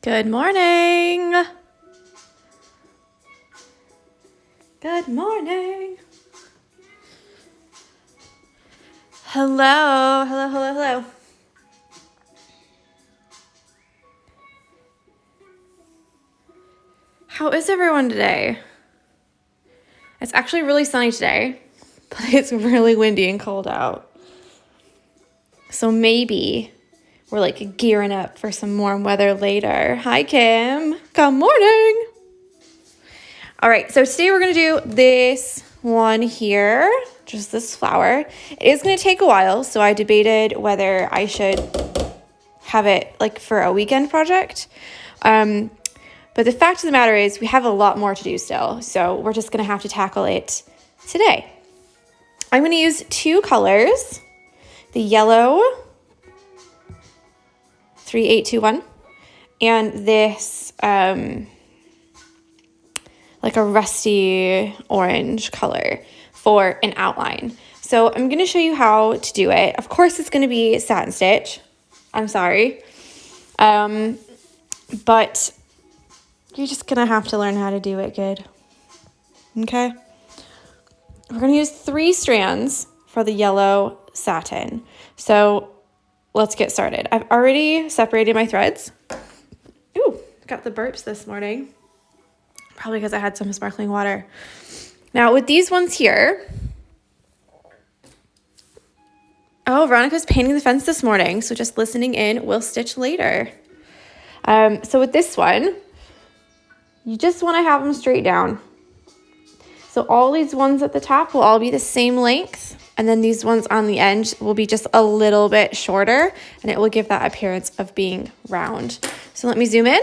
Good morning. Good morning. Hello, hello, hello, hello. How is everyone today? It's actually really sunny today, but it's really windy and cold out. So maybe we're like gearing up for some warm weather later. Hi, Kim. Good morning. All right, so today we're going to do this one here, just this flower. It is going to take a while, so I debated whether I should have it like for a weekend project. But the fact of the matter is we have a lot more to do still, so we're just going to have to tackle it today. I'm going to use two colors, the yellow 3821 and this like a rusty orange color for an outline. So I'm going to show you how to do it. Of course, it's going to be satin stitch. I'm sorry. But you're just going to have to learn how to do it good. Okay? We're going to use 3 strands for the yellow satin. So let's get started. I've already separated my threads. Ooh, got the burps this morning. Probably because I had some sparkling water. Now with these ones here, oh, Veronica's painting the fence this morning. So just listening in, we'll stitch later. So with this one, you just want to have them straight down. So all these ones at the top will all be the same length. And then these ones on the end will be just a little bit shorter. And it will give that appearance of being round. So let me zoom in.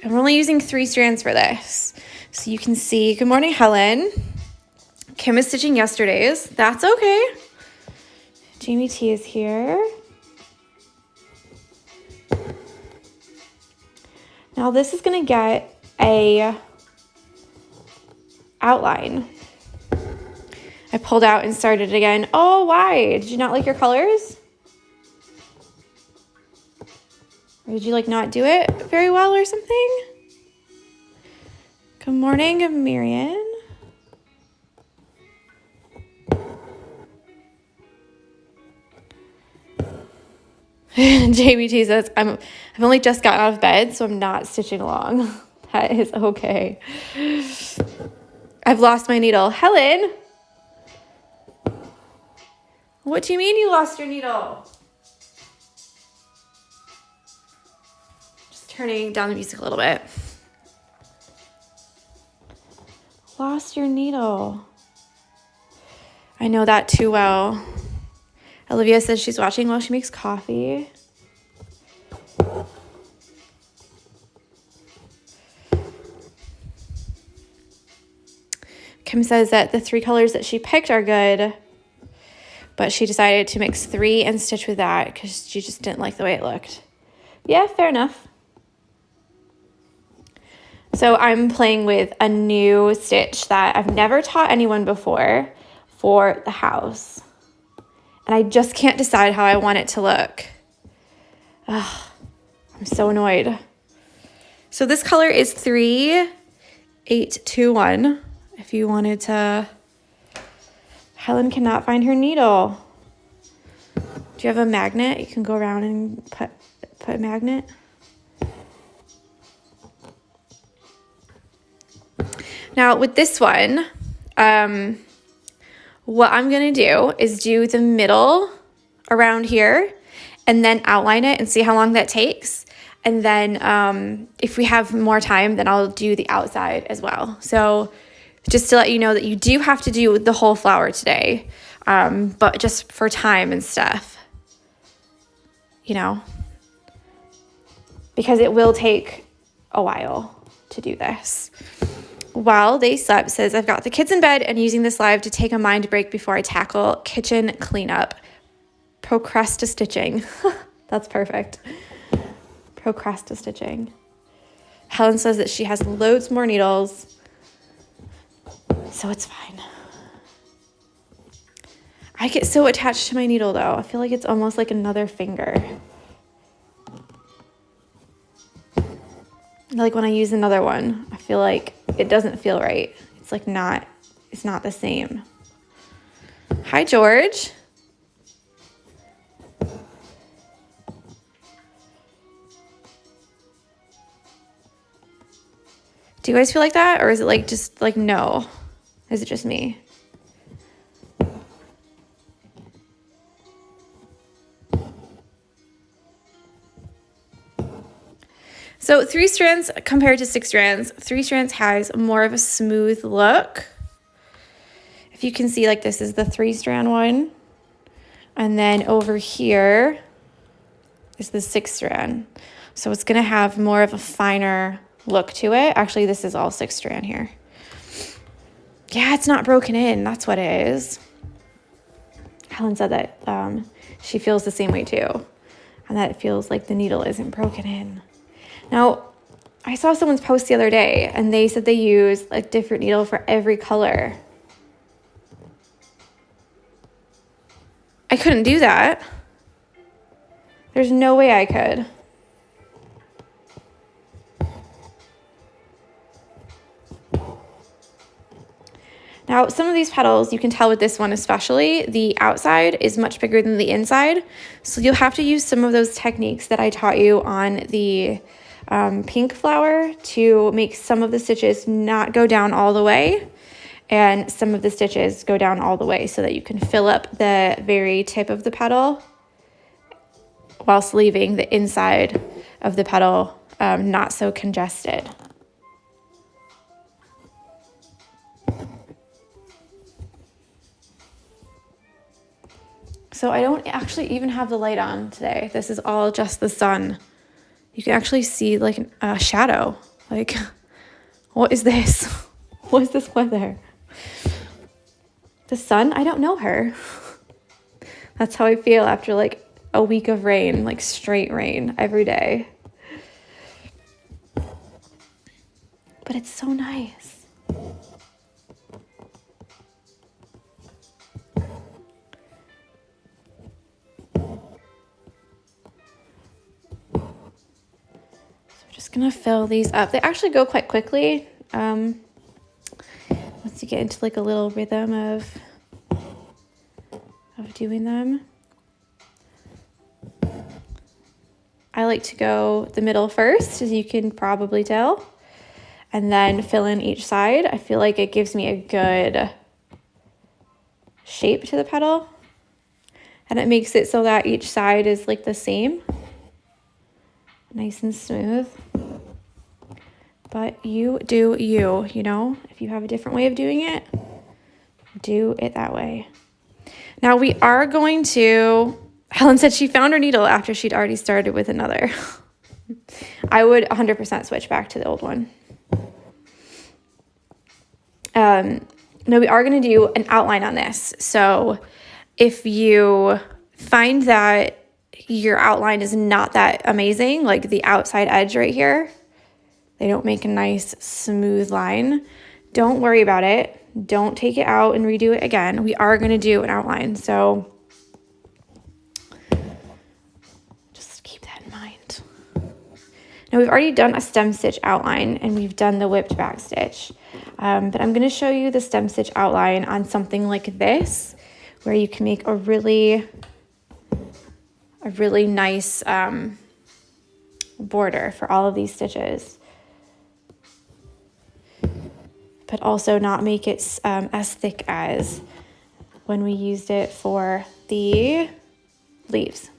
And we're only using 3 strands for this. So you can see, good morning, Helen. Kim is stitching yesterday's. That's okay. Jamie T is here. Now this is gonna get a outline. I pulled out and started again. Oh, why? Did you not like your colors? Or did you like not do it very well or something? Good morning, Marion. Jamie T says, I've only just gotten out of bed, so I'm not stitching along. That is okay. I've lost my needle. Helen, what do you mean you lost your needle? Just turning down the music a little bit. Lost your needle. I know that too well. Olivia says she's watching while she makes coffee. Kim says that the 3 colors that she picked are good, but she decided to mix 3 and stitch with that because she just didn't like the way it looked. Yeah, fair enough. So I'm playing with a new stitch that I've never taught anyone before for the house. And I just can't decide how I want it to look. Ugh, I'm so annoyed. So this color is 3821. If you wanted to. Helen cannot find her needle. Do you have a magnet? You can go around and put a magnet. Now with this one, what I'm going to do is do the middle around here and then outline it and see how long that takes. And then if we have more time, then I'll do the outside as well. So just to let you know that you do have to do the whole flower today, but just for time and stuff, you know, because it will take a while to do this. While they slept says, I've got the kids in bed and using this live to take a mind break before I tackle kitchen cleanup. Procrastistitching. That's perfect. Procrastistitching. Helen says that she has loads more needles, so it's fine. I get so attached to my needle though. I feel like it's almost like another finger. Like when I use another one, I feel like it doesn't feel right. It's like it's not the same. Hi, George. Do you guys feel like that? Or is it like just like no? Is it just me? So 3 strands compared to 6 strands, 3 strands has more of a smooth look. If you can see, like this is the 3 strand one. And then over here is the 6 strand. So it's gonna have more of a finer look to it. Actually, this is all 6 strand here. Yeah, it's not broken in, that's what it is. Helen said that she feels the same way too. And that it feels like the needle isn't broken in. Now, I saw someone's post the other day and they said they use a different needle for every color. I couldn't do that. There's no way I could. Now, some of these petals, you can tell with this one especially, the outside is much bigger than the inside. So you'll have to use some of those techniques that I taught you on the pink flower to make some of the stitches not go down all the way and some of the stitches go down all the way so that you can fill up the very tip of the petal whilst leaving the inside of the petal not so congested. So I don't actually even have the light on today. This is all just the sun. You can actually see like a shadow. Like, what is this? What is this weather? The sun? I don't know her. That's how I feel after like a week of rain, like straight rain every day. But it's so nice. Just gonna fill these up. They actually go quite quickly once you get into like a little rhythm of doing them. I like to go the middle first, as you can probably tell, and then fill in each side. I feel like it gives me a good shape to the petal, and it makes it so that each side is like the same. Nice and smooth. But you do you, you know? If you have a different way of doing it, do it that way. Now we are going to, Helen said she found her needle after she'd already started with another. I would 100% switch back to the old one. No, we are going to do an outline on this. So if you find that your outline is not that amazing, like the outside edge right here, they don't make a nice smooth line, don't worry about it. Don't take it out and redo it again. We are going to do an outline, so just keep that in mind. Now we've already done a stem stitch outline and we've done the whipped back stitch, but I'm going to show you the stem stitch outline on something like this, where you can make a really nice border for all of these stitches, but also not make it as thick as when we used it for the leaves.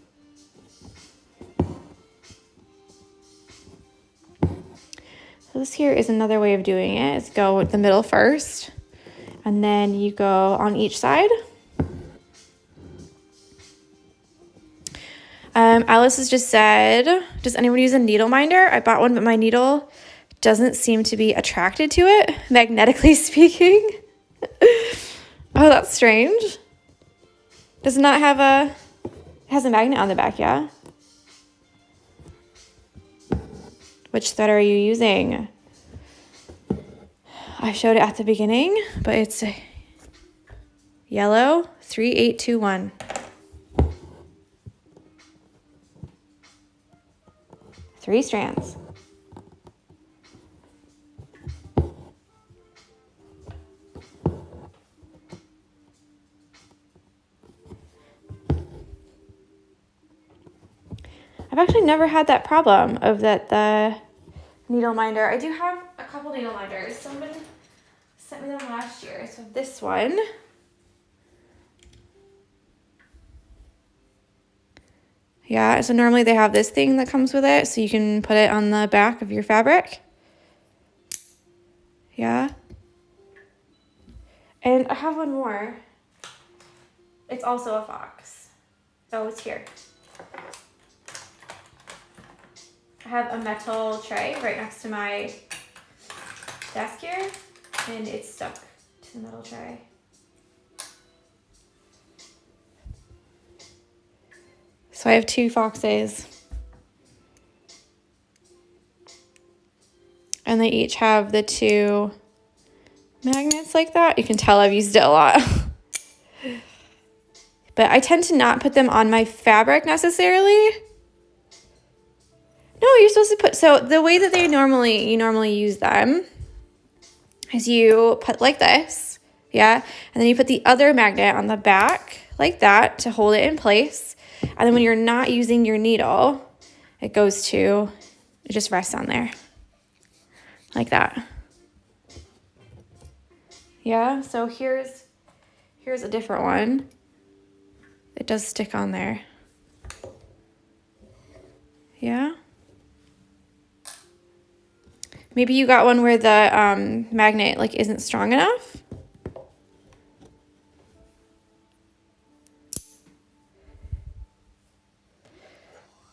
So this here is another way of doing it. Is go with the middle first, and then you go on each side. Alice has just said, does anyone use a needle minder? I bought one, but my needle doesn't seem to be attracted to it, magnetically speaking. Oh, that's strange. Does it not have it has a magnet on the back, yeah? Which thread are you using? I showed it at the beginning, but it's Yellow, 3, 8, 2, 1. Three strands. I've actually never had that problem of the needle minder. I do have a couple needle minders. Someone sent me them last year. So this one. Yeah, so normally they have this thing that comes with it, so you can put it on the back of your fabric. Yeah. And I have one more. It's also a fox. Oh, it's here. I have a metal tray right next to my desk here, and it's stuck to the metal tray. So I have two foxes. And they each have the two magnets like that. You can tell I've used it a lot. But I tend to not put them on my fabric necessarily. No, you're supposed to put, so the way that you normally use them is you put like this, yeah? And then you put the other magnet on the back like that to hold it in place. And then when you're not using your needle, it just rests on there. Like that. Yeah, so here's a different one. It does stick on there. Yeah. Maybe you got one where the magnet like isn't strong enough.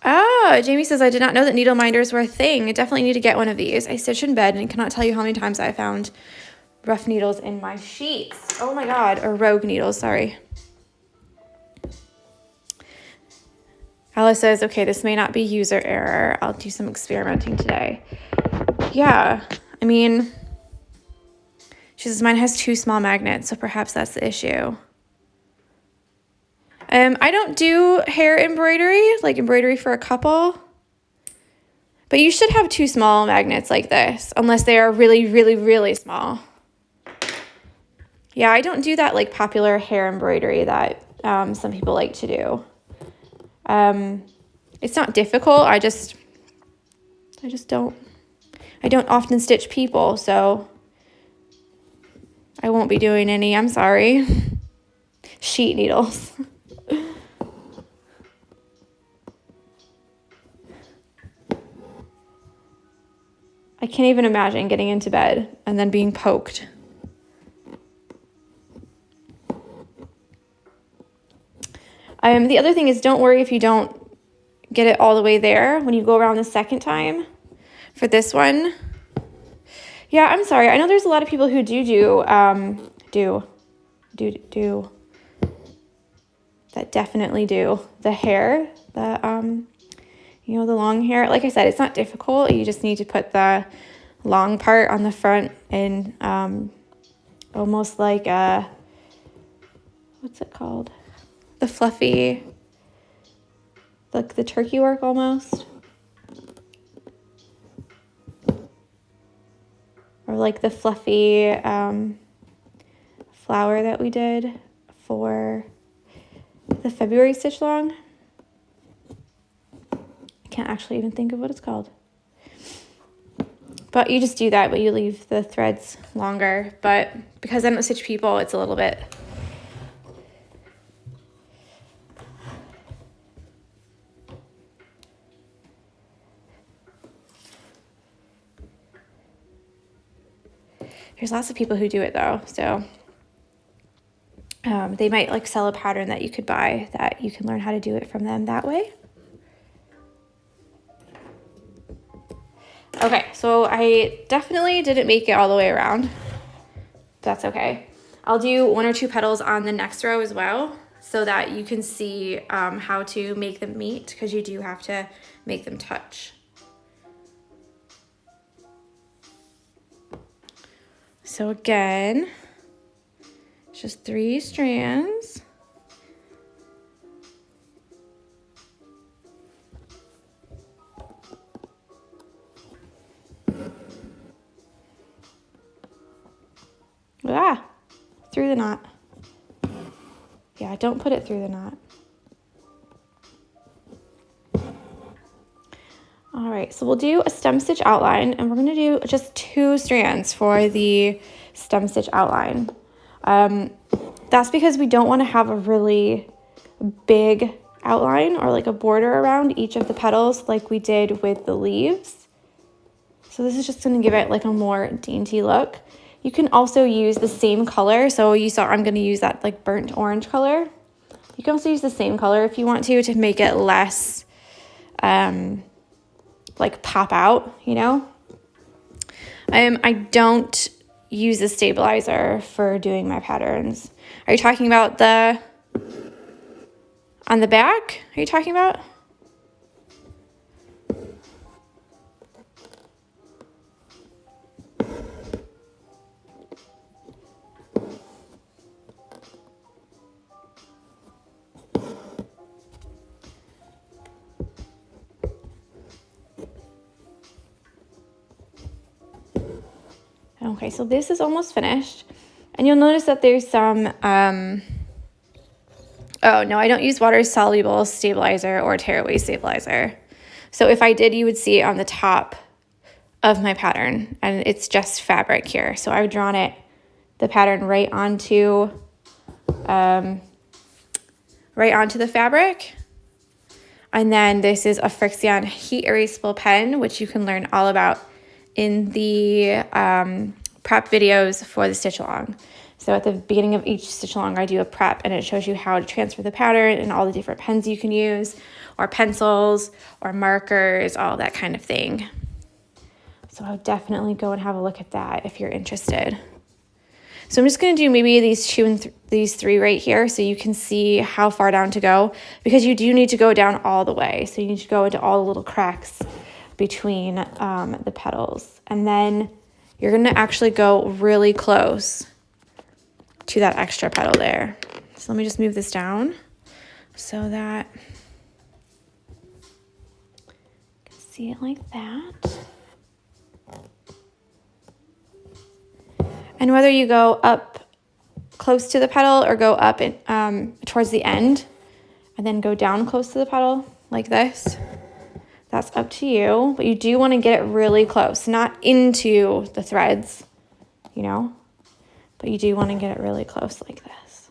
Oh, Jamie says, I did not know that needle minders were a thing. I definitely need to get one of these. I stitch in bed and cannot tell you how many times I found rough needles in my sheets. Oh my God, or rogue needles, sorry. Alice says, okay, this may not be user error. I'll do some experimenting today. Yeah, I mean, she says, mine has two small magnets, so perhaps that's the issue. I don't do hair embroidery, like embroidery for a couple. But you should have two small magnets like this, unless they are really, really, really small. Yeah, I don't do that like popular hair embroidery that some people like to do. It's not difficult. I don't often stitch people, so I won't be doing any, I'm sorry. Sheet needles. I can't even imagine getting into bed and then being poked. The other thing is, don't worry if you don't get it all the way there when you go around the second time for this one. Yeah, I'm sorry. I know there's a lot of people who that definitely do the hair, the long hair. Like I said, it's not difficult. You just need to put the long part on the front and almost like what's it called? The fluffy, like the turkey work almost. Or like the fluffy flower that we did for the February Stitchalong. I can't actually even think of what it's called. But you just do that, but you leave the threads longer. But because I don't stitch people, it's a little bit... There's lots of people who do it though, so they might like sell a pattern that you could buy that you can learn how to do it from them that way. Okay, so I definitely didn't make it all the way around. That's okay. I'll do 1 or 2 petals on the next row as well so that you can see how to make them meet, because you do have to make them touch. So again, it's just 3 strands. Ah, through the knot. Yeah, don't put it through the knot. All right, so we'll do a stem stitch outline, and we're gonna do just 2 strands for the stem stitch outline. That's because we don't wanna have a really big outline or like a border around each of the petals like we did with the leaves. So this is just gonna give it like a more dainty look. You can also use the same color. So you saw I'm gonna use that like burnt orange color. You can also use the same color if you want to make it less like pop out, you know? I don't use a stabilizer for doing my patterns. Are you talking about on the back? Are you talking about? Okay, so this is almost finished. And you'll notice that there's some, oh no, I don't use water-soluble stabilizer or tearaway stabilizer. So if I did, you would see it on the top of my pattern, and it's just fabric here. So I've drawn the pattern right onto the fabric. And then this is a Frixion heat erasable pen, which you can learn all about in the prep videos for the stitch along. So at the beginning of each stitch along, I do a prep, and it shows you how to transfer the pattern and all the different pens you can use, or pencils, or markers, all that kind of thing. So I'll definitely go and have a look at that if you're interested. So I'm just going to do maybe these 2 and these 3 right here so you can see how far down to go, because you do need to go down all the way. So you need to go into all the little cracks between the petals, and then you're going to actually go really close to that extra petal there. So let me just move this down so that you can see it like that. And whether you go up close to the petal or go up towards the end and then go down close to the petal like this, that's up to you, but you do want to get it really close, not into the threads, you know, but you do want to get it really close like this.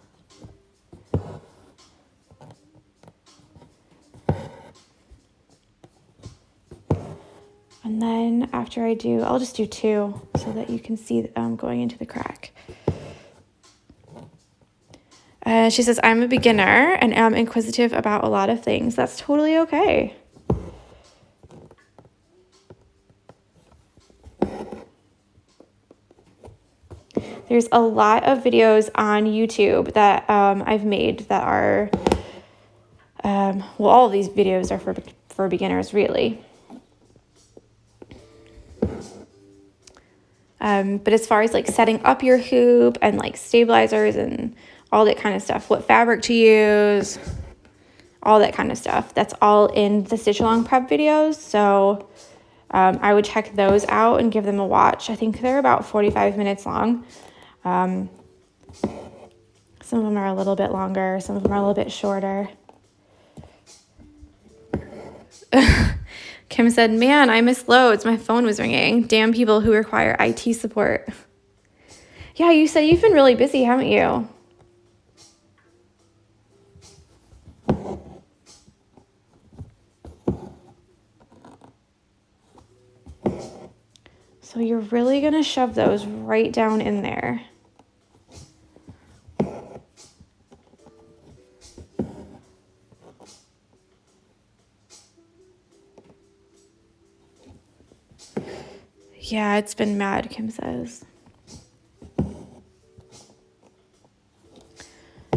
And then after I'll just do 2 so that you can see going into the crack. She says, I'm a beginner and am inquisitive about a lot of things. That's totally okay. There's a lot of videos on YouTube that I've made that are, well, all of these videos are for beginners, really. But as far as like setting up your hoop and like stabilizers and all that kind of stuff, what fabric to use, all that kind of stuff, that's all in the Stitch Along prep videos. So I would check those out and give them a watch. I think they're about 45 minutes long. Some of them are a little bit longer, some of them are a little bit shorter. Kim said, man, I missed loads. My phone was ringing. Damn people who require IT support. Yeah, you said you've been really busy, haven't you? So you're really going to shove those right down in there. Yeah, it's been mad, Kim says.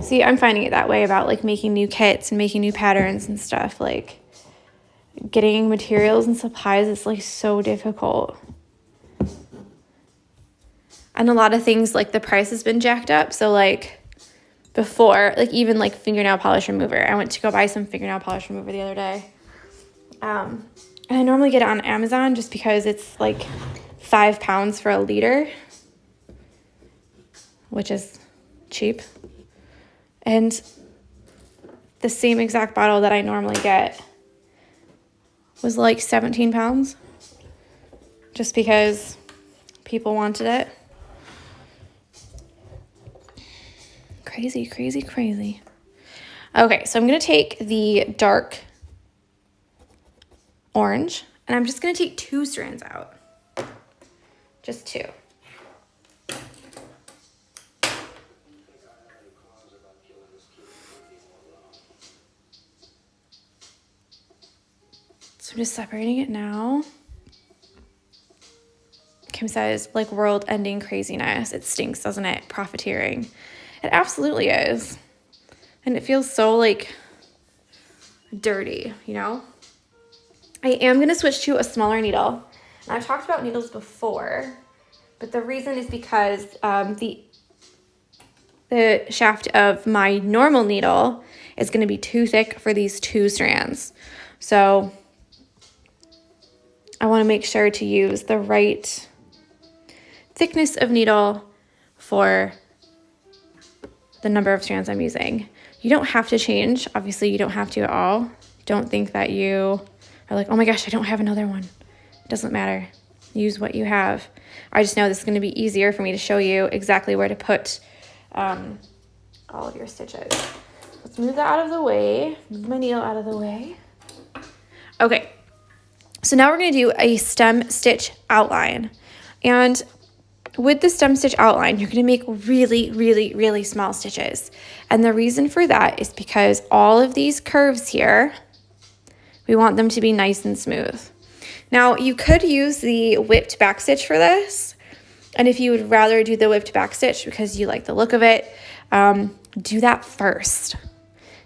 See, I'm finding it that way about like making new kits and making new patterns and stuff. Like getting materials and supplies is like so difficult. And a lot of things, like the price has been jacked up. So like before, like even like fingernail polish remover. I went to go buy some fingernail polish remover the other day. And I normally get it on Amazon just because it's like 5 pounds for a liter, which is cheap. And the same exact bottle that I normally get was like 17 pounds just because people wanted it. Crazy, crazy, crazy. Okay, so I'm going to take the dark orange, and I'm just going to take 2 strands out. Just 2. So I'm just separating it now. Kim says, like world-ending craziness. It stinks, doesn't it? Profiteering. It absolutely is. And it feels so, like, dirty, you know? I am going to switch to a smaller needle. And I've talked about needles before, but the reason is because the shaft of my normal needle is going to be too thick for these 2 strands. So I want to make sure to use the right thickness of needle for the number of strands I'm using. You don't have to change. Obviously, you don't have to at all. Don't think that you are like, oh my gosh, I don't have another one. It doesn't matter. Use what you have. I just know this is going to be easier for me to show you exactly where to put all of your stitches. Let's move that out of the way. Move my needle out of the way. Okay. So now we're going to do a stem stitch outline. And with the stem stitch outline, you're going to make really, really, really small stitches. And the reason for that is because all of these curves here, we want them to be nice and smooth. Now, you could use the whipped back stitch for this. And if you would rather do the whipped back stitch because you like the look of it, do that first.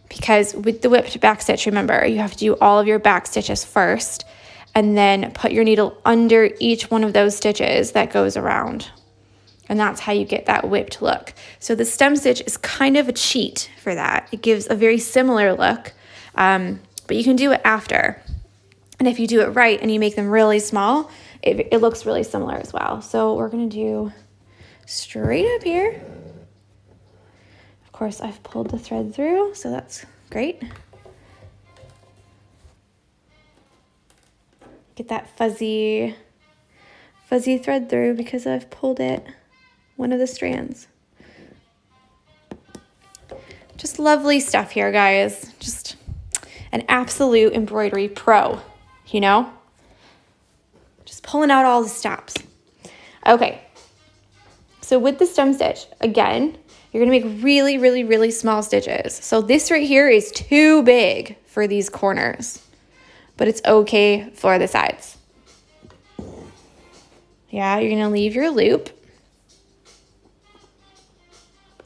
Because with the whipped back stitch, remember, you have to do all of your back stitches first and then put your needle under each one of those stitches that goes around. And that's how you get that whipped look. So the stem stitch is kind of a cheat for that. It gives a very similar look, but you can do it after. And if you do it right and you make them really small, it looks really similar as well. So we're gonna do straight up here. Of course, I've pulled the thread through, so that's great. Get that fuzzy thread through because I've pulled it, one of the strands. Just lovely stuff here, guys. Just an absolute embroidery pro, you know? Just pulling out all the stops. Okay, so with the stem stitch, again, you're gonna make really, really, really small stitches. So this right here is too big for these corners, but it's okay for the sides. Yeah, you're gonna leave your loop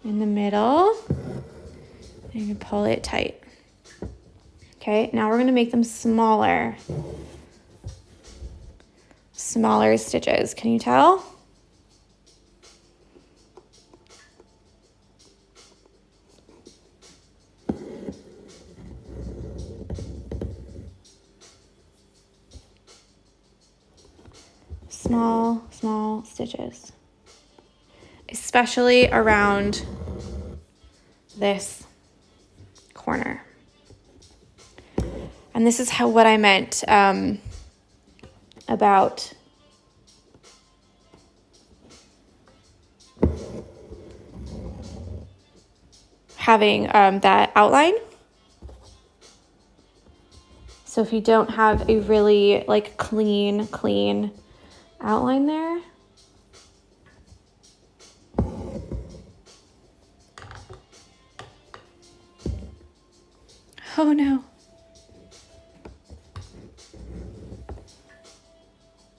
in the middle. And you're gonna pull it tight. Okay, now we're gonna make them smaller. Smaller stitches, can you tell? Small stitches, especially around this corner. And this is what I meant about having that outline. So if you don't have a really like clean outline there, oh no,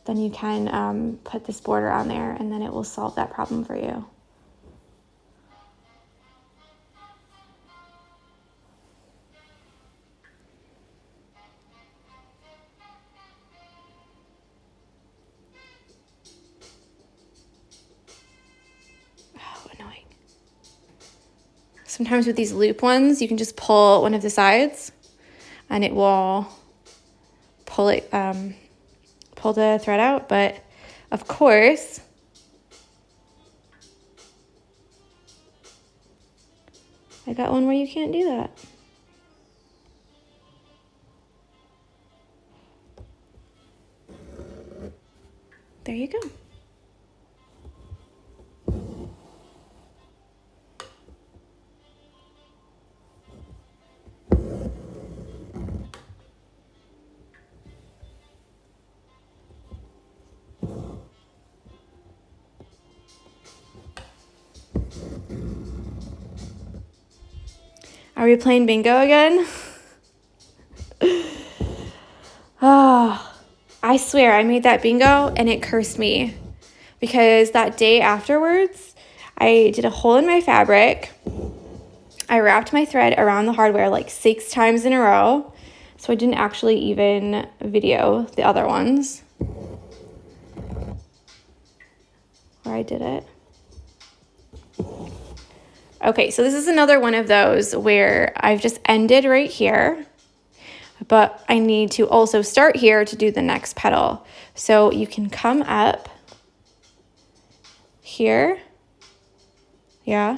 then you can put this border on there and then it will solve that problem for you. Sometimes with these loop ones, you can just pull one of the sides and it will pull the thread out. But of course, I got one where you can't do that. There you go. Are we playing bingo again? Oh, I swear I made that bingo and it cursed me because that day afterwards, I did a hole in my fabric. I wrapped my thread around the hardware like 6 times in a row, so I didn't actually even video the other ones where I did it. Okay, so this is another one of those where I've just ended right here, but I need to also start here to do the next petal. So you can come up here, yeah,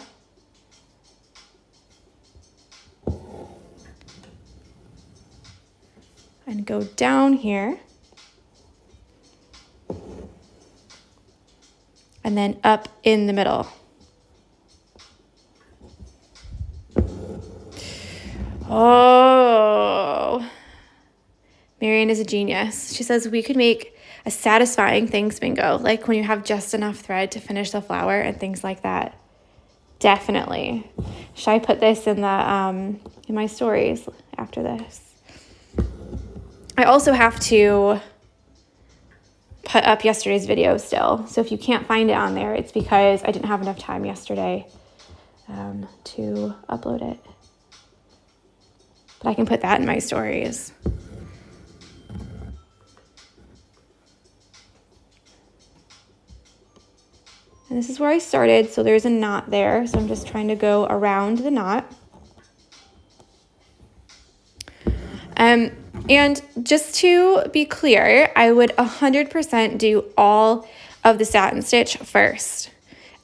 and go down here, and then up in the middle. Oh, Marian is a genius. She says we could make a satisfying things bingo, like when you have just enough thread to finish the flower and things like that. Definitely. Should I put this in my stories after this? I also have to put up yesterday's video still. So if you can't find it on there, it's because I didn't have enough time yesterday to upload it. But I can put that in my stories. And this is where I started, so there's a knot there. So I'm just trying to go around the knot. And just to be clear, I would 100% do all of the satin stitch first,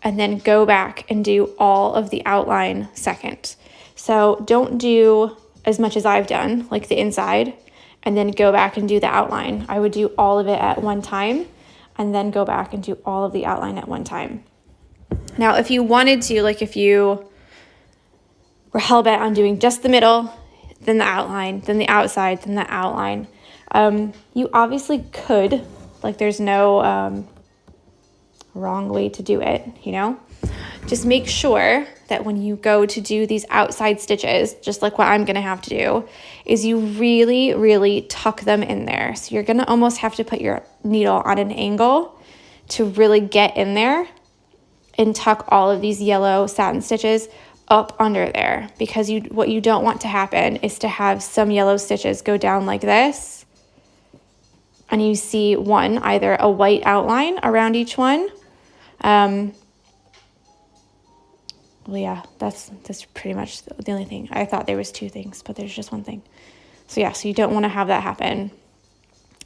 and then go back and do all of the outline second. So don't do as much as I've done, like the inside, and then go back and do the outline. I would do all of it at one time and then go back and do all of the outline at one time. Now, if you wanted to, like if you were hell-bent on doing just the middle, then the outline, then the outside, then the outline, you obviously could, like there's no wrong way to do it, you know? Just make sure that when you go to do these outside stitches, just like what I'm going to have to do, is you really, really tuck them in there. So you're going to almost have to put your needle on an angle to really get in there and tuck all of these yellow satin stitches up under there, because what you don't want to happen is to have some yellow stitches go down like this and you see either a white outline around each one. Well, yeah, that's pretty much the only thing. I thought there was 2 things, but there's just one thing. So yeah, so you don't want to have that happen.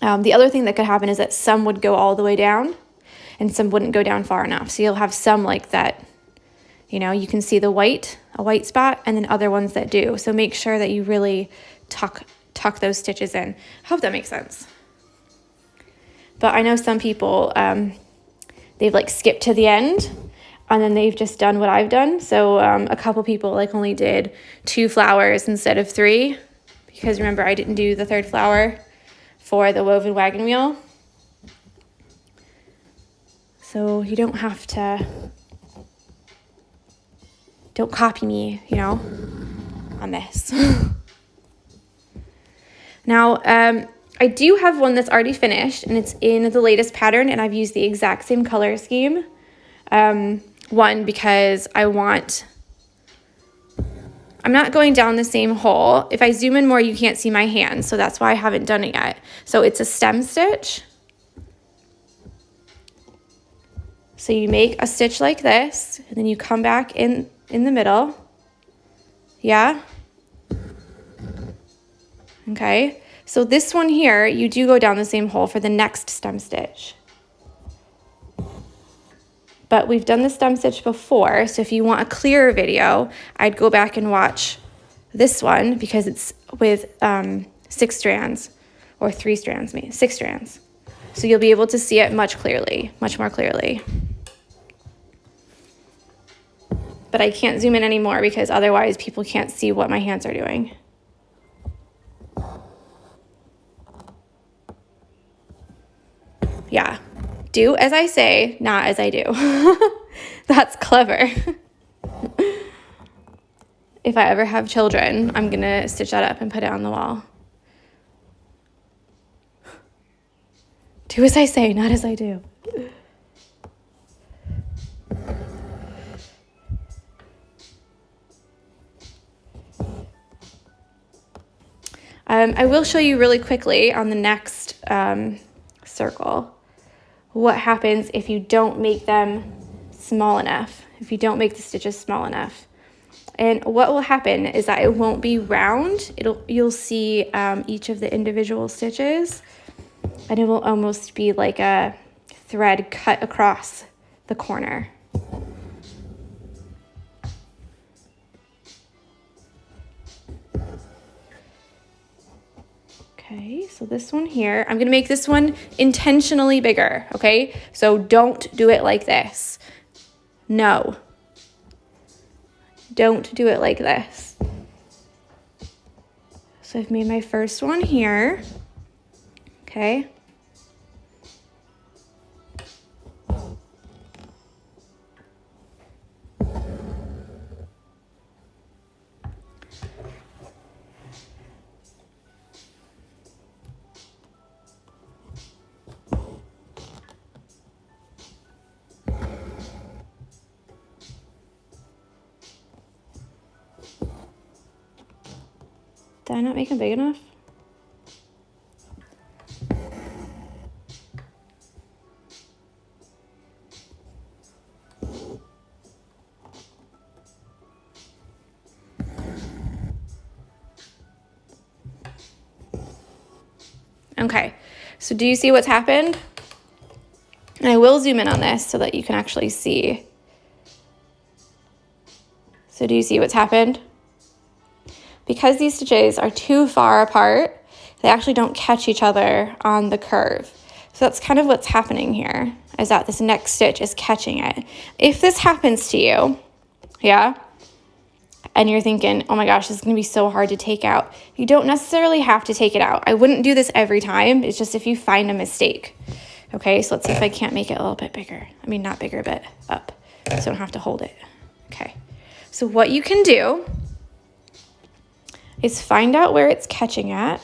The other thing that could happen is that some would go all the way down and some wouldn't go down far enough. So you'll have some like that, you know, you can see a white spot, and then other ones that do. So make sure that you really tuck those stitches in. I hope that makes sense. But I know some people, they've like skipped to the end, and then they've just done what I've done. So a couple people like only did 2 flowers instead of 3, because remember I didn't do the 3rd flower for the woven wagon wheel. So you don't have to, don't copy me, you know, on this. Now, I do have one that's already finished, and it's in the latest pattern, and I've used the exact same color scheme. One, because I'm not going down the same hole. If I zoom in more, you can't see my hand, so that's why I haven't done it yet. So it's a stem stitch. So you make a stitch like this, and then you come back in the middle, Yeah? Okay, so this one here, you do go down the same hole for the next stem stitch. But we've done the stem stitch before, so if you want a clearer video, I'd go back and watch this one because it's with 6 strands, or 3 strands, maybe 6 strands. So you'll be able to see it much more clearly. But I can't zoom in anymore because otherwise people can't see what my hands are doing. Yeah, do as I say, not as I do. That's clever. If I ever have children, I'm gonna stitch that up and put it on the wall. Do as I say, not as I do. I will show you really quickly on the next circle what happens if you don't make them small enough, if you don't make the stitches small enough. And what will happen is that it won't be round. You'll see each of the individual stitches, and it will almost be like a thread cut across the corner. Okay, so this one here, I'm gonna make this one intentionally bigger, okay? So don't do it like this. No. Don't do it like this. So I've made my first one here, okay? Did I not make them big enough? Okay, so do you see what's happened? And I will zoom in on this so that you can actually see. So do you see what's happened? Because these stitches are too far apart, they actually don't catch each other on the curve. So that's kind of what's happening here, is that this next stitch is catching it. If this happens to you, yeah, and you're thinking, oh my gosh, this is gonna be so hard to take out, you don't necessarily have to take it out. I wouldn't do this every time. It's just if you find a mistake. Okay, so let's see if I can't make it a little bit bigger. I mean, not bigger, but up, so I don't have to hold it. Okay, so what you can do is find out where it's catching at.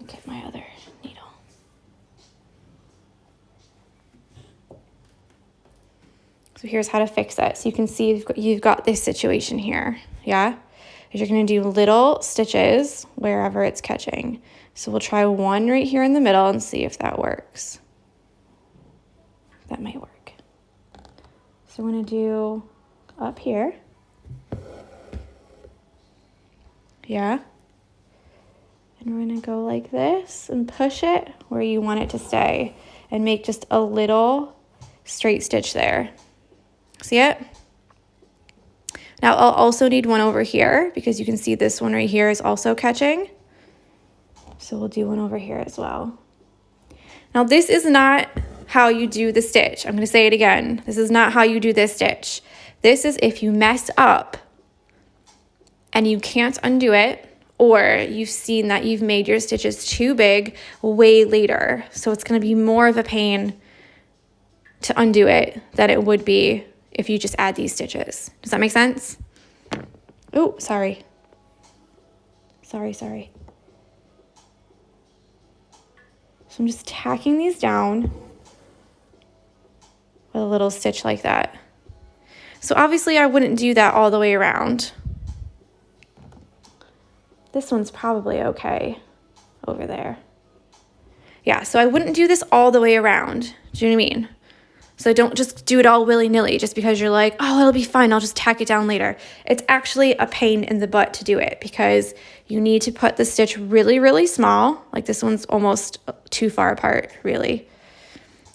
Get my other needle. So here's how to fix it. So you can see you've got this situation here, yeah? You're gonna do little stitches wherever it's catching. So we'll try one right here in the middle and see if that works. That might work. So we're gonna do up here. Yeah, and we're gonna go like this and push it where you want it to stay and make just a little straight stitch there. See it? Now I'll also need one over here because you can see this one right here is also catching. So we'll do one over here as well. Now this is not how you do the stitch. I'm gonna say it again. This is not how you do this stitch. This is if you mess up and you can't undo it, or you've seen that you've made your stitches too big way later. So it's gonna be more of a pain to undo it than it would be if you just add these stitches. Does that make sense? Oh, sorry. Sorry. So I'm just tacking these down with a little stitch like that. So obviously I wouldn't do that all the way around. This one's probably okay over there. Yeah, so I wouldn't do this all the way around. Do you know what I mean? So don't just do it all willy-nilly just because you're like, oh, it'll be fine, I'll just tack it down later. It's actually a pain in the butt to do it because you need to put the stitch really, really small. Like this one's almost too far apart, really.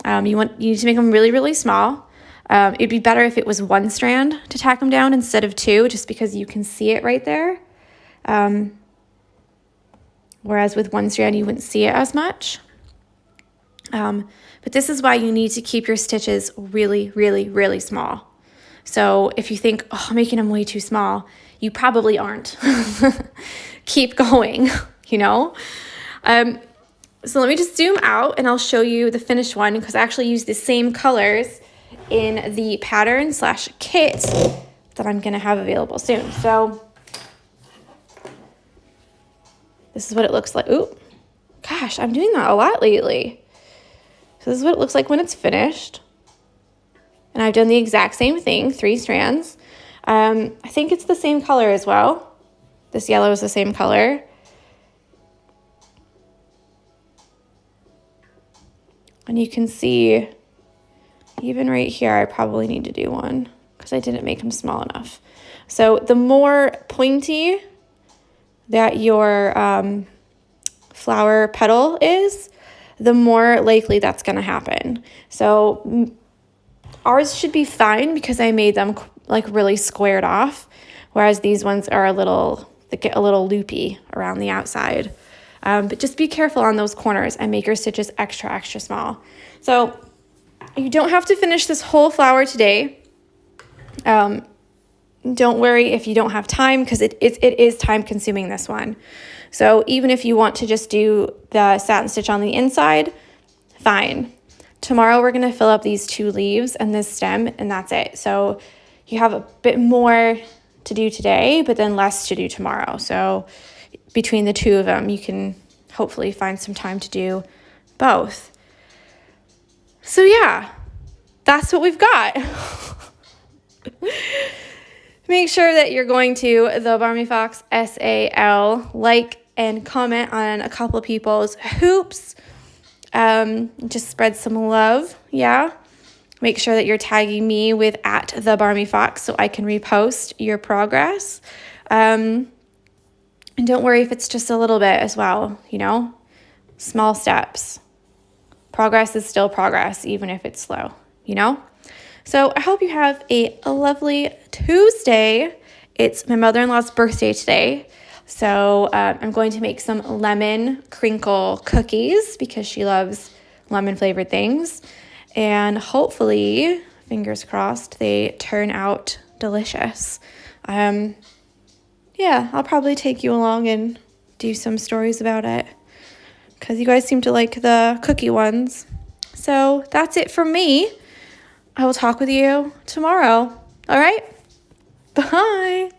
You need to make them really, really small. It'd be better if it was one strand to tack them down instead of two, just because you can see it right there. Whereas with one strand, you wouldn't see it as much. But this is why you need to keep your stitches really, really, really small. So if you think, oh, I'm making them way too small, you probably aren't. Keep going, you know? So let me just zoom out and I'll show you the finished one because I actually use the same colors in the pattern / kit that I'm going to have available soon. So this is what it looks like. Ooh, gosh, I'm doing that a lot lately. So this is what it looks like when it's finished. And I've done the exact same thing, 3 strands. I think it's the same color as well. This yellow is the same color. And you can see, even right here, I probably need to do one because I didn't make them small enough. So the more pointy that your flower petal is, the more likely that's going to happen. So ours should be fine because I made them like really squared off, whereas these ones are they get a little loopy around the outside. But just be careful on those corners and make your stitches extra, extra small. So you don't have to finish this whole flower today. Don't worry if you don't have time because it is time consuming, this one. So even if you want to just do the satin stitch on the inside, fine. Tomorrow we're going to fill up these 2 leaves and this stem, and that's it. So you have a bit more to do today, but then less to do tomorrow. So between the 2 of them, you can hopefully find some time to do both. So yeah, that's what we've got. Make sure that you're going to the Barmy Fox SAL, like and comment on a couple of people's hoops. Just spread some love, yeah. Make sure that you're tagging me with @thebarmyfox so I can repost your progress. And don't worry if it's just a little bit as well, you know, small steps. Progress is still progress, even if it's slow, you know? So I hope you have a lovely Tuesday. It's my mother-in-law's birthday today. So I'm going to make some lemon crinkle cookies because she loves lemon flavored things. And hopefully, fingers crossed, they turn out delicious. Yeah, I'll probably take you along and do some stories about it because you guys seem to like the cookie ones. So that's it from me. I will talk with you tomorrow. All right? Bye.